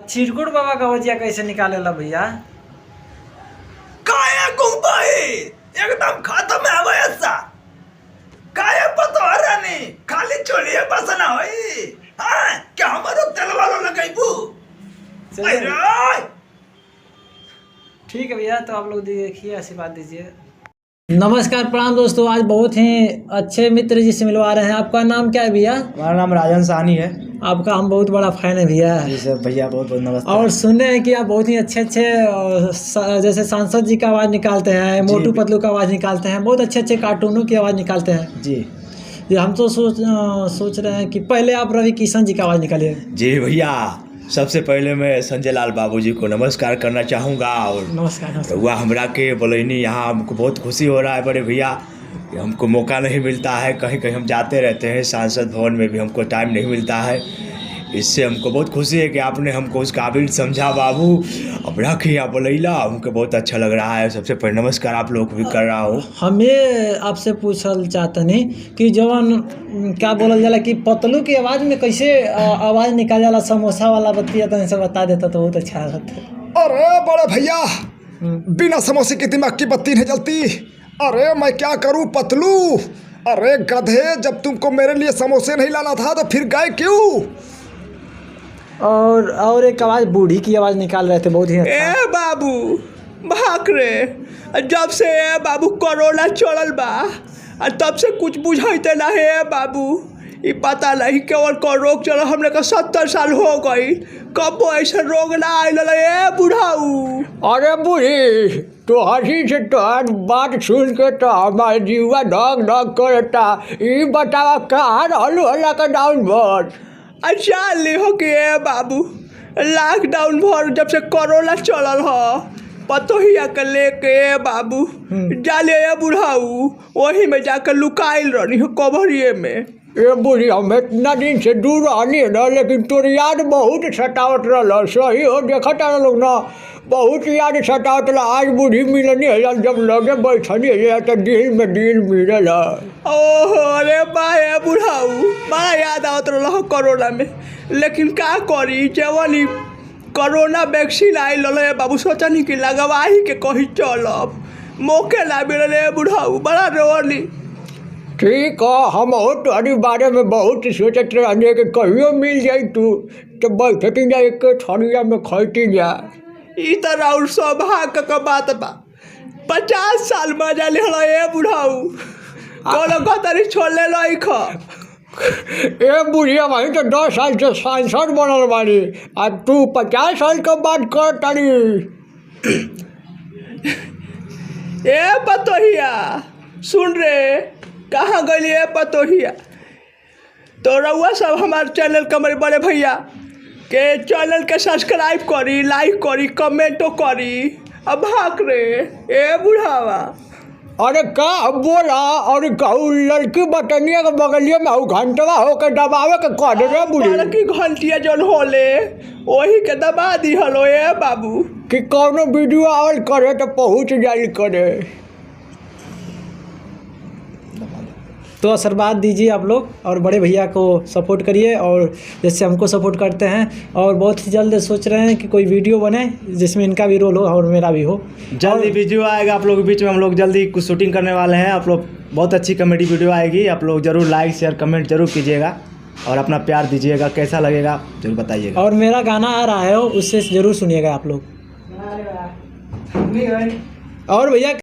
चिरकुट बाबा का वजिया कैसे निकालेला भैया? काय गुंबाई एकदम खत्म है वैसा काय पतो हरानी खाली छोड़िए बस ना होई। हां क्या हमारो तेल वालों लगाइबू? ठीक है भैया, तो आप लोग देखिए, आशीर्वाद दीजिए। नमस्कार, प्रणाम दोस्तों। आज बहुत ही अच्छे मित्र जी से मिलवा रहे हैं। आपका नाम क्या है भैया? हमारा नाम राजन साहनी है। आपका हम बहुत बड़ा फैन है भैया। जी सर, भैया बहुत बहुत नमस्कार। और सुने हैं कि आप बहुत ही अच्छे जैसे सांसद जी का आवाज़ निकालते हैं, मोटू पतलू का आवाज़ निकालते हैं, बहुत अच्छे अच्छे कार्टूनों की आवाज़ निकालते हैं। जी हम तो सोच रहे हैं कि पहले आप रवि किशन जी का आवाज़ निकालिए। जी भैया, सबसे पहले मैं संजय लाल बाबू जी को नमस्कार करना चाहूँगा। और नमस्कार। हुआ हमरा के बोलैनी, यहाँ हमको बहुत खुशी हो रहा है बड़े भैया कि हमको मौका नहीं मिलता है। कहीं कहीं हम जाते रहते हैं, सांसद भवन में भी हमको टाइम नहीं मिलता है। इससे हमको बहुत खुशी है कि आपने हमको उस काबिल समझा बाबू। अब रखिए बोलैला, हमको बहुत अच्छा लग रहा है। सबसे पहले नमस्कार आप लोग को भी कर रहा हूँ। हमें आपसे पूछल चाहतनी कि जवन क्या बोलल जाला कि पतलू की आवाज़ में कैसे आवाज़ निकाल जाला, समोसा वाला बत्ती तो ऐसे बता देता तो बहुत अच्छा रहता। अरे बड़े भैया, बिना समोसे की दिमाग की बत्ती नहीं जलती। अरे मैं क्या करूं पतलू? अरे गधे, जब तुमको मेरे लिए समोसे नहीं लाना था तो फिर गए क्यों? और एक आवाज़ बूढ़ी की आवाज़ निकाल रहे थे, बहुत ही अच्छा। ए बाबू भाग रे, जब से ए बाबू कोरोना चलल बा तब से कुछ बुझाइते ना है बाबू। ये पता नहीं केवल को रोग चल, हमने का 70 साल हो गई, कब ऐसा रोग ना आयल ए बुढ़ाऊ। अरे बूढ़ी, तो हंसी से तोहर बात सुन के तो हमारे जीवा ढक ढक करता। ये बतावा कहाँ रहलू लॉकडाउन भर? अच्छा ले हो के बाबू, लॉकडाउन भर जब से कोरोना चलल ह पतो ही के लेके बाबू जाले बुढ़ाऊ, वही में जाकर लुकाइल रही हो कवरिए में। ए बूढ़ी, हम इतना दिन से दूर रहनी ना, लेकिन तोर याद बहुत सतावत रहा। सही हो, देखता लोग ना, बहुत याद सतावत रहा। आज बूढ़ी मिलनी है, जब लगे बैठनी है तो दिल में दिल मिलल। ओहो अरे बा बुढ़ाऊ, बड़ा याद आवत रहा कोरोना में। लेकिन का करी, जवन कोरोना वैक्सीन आयल बाबू, सोचनी कि लगवाही के कहीं चलब, मौके ना मिलल बुढ़ाऊ, बड़ा रोली। ठीक है, हम तुम्हारे बारे में बहुत सोचत रहने कि कहियो मिल जाई तू तो बैठती जा, एक थरिया में खैती जा। ई तरह और सौभाग्य का बात बा। 50 साल मजा ले बुढ़ाऊ, कोनो कतरी छोड़ ले लइख। ए बुढ़िया भाई, तो 10 साल से सांसद बनल बानी, आ तू 50 साल के बात कर तारी। ए पतोहिया सुन रे, कहाँ गई ए पतोहिया? तो रउआ सब हमारे चैनल कमरे बड़े भैया के चैनल के सब्सक्राइब करी, लाइक करी, कमेंटो करी। अब भाग रे ए बुढ़ावा। अरे का बोला? और कहू लड़की बटनिया के बगलिया में हूँ घंटवा होकर दबावे के कह दे रे बुढ़ी की घंटिया जौन होले वही के दबा दी हलो ए बाबू, कि कौनो वीडियो आवल करे तो पहुँच जाई करे। तो आशीर्वाद दीजिए आप लोग, और बड़े भैया को सपोर्ट करिए, और जैसे हमको सपोर्ट करते हैं। और बहुत ही जल्द सोच रहे हैं कि कोई वीडियो बने जिसमें इनका भी रोल हो और मेरा भी हो। जल्दी वीडियो आएगा आप लोग के बीच में, हम लोग जल्दी कुछ शूटिंग करने वाले हैं। आप लोग बहुत अच्छी कॉमेडी वीडियो आएगी, आप लोग जरूर लाइक शेयर कमेंट जरूर कीजिएगा और अपना प्यार दीजिएगा। कैसा लगेगा जरूर बताइएगा। और मेरा गाना आ रहा है, उससे ज़रूर सुनिएगा आप लोग। और भैया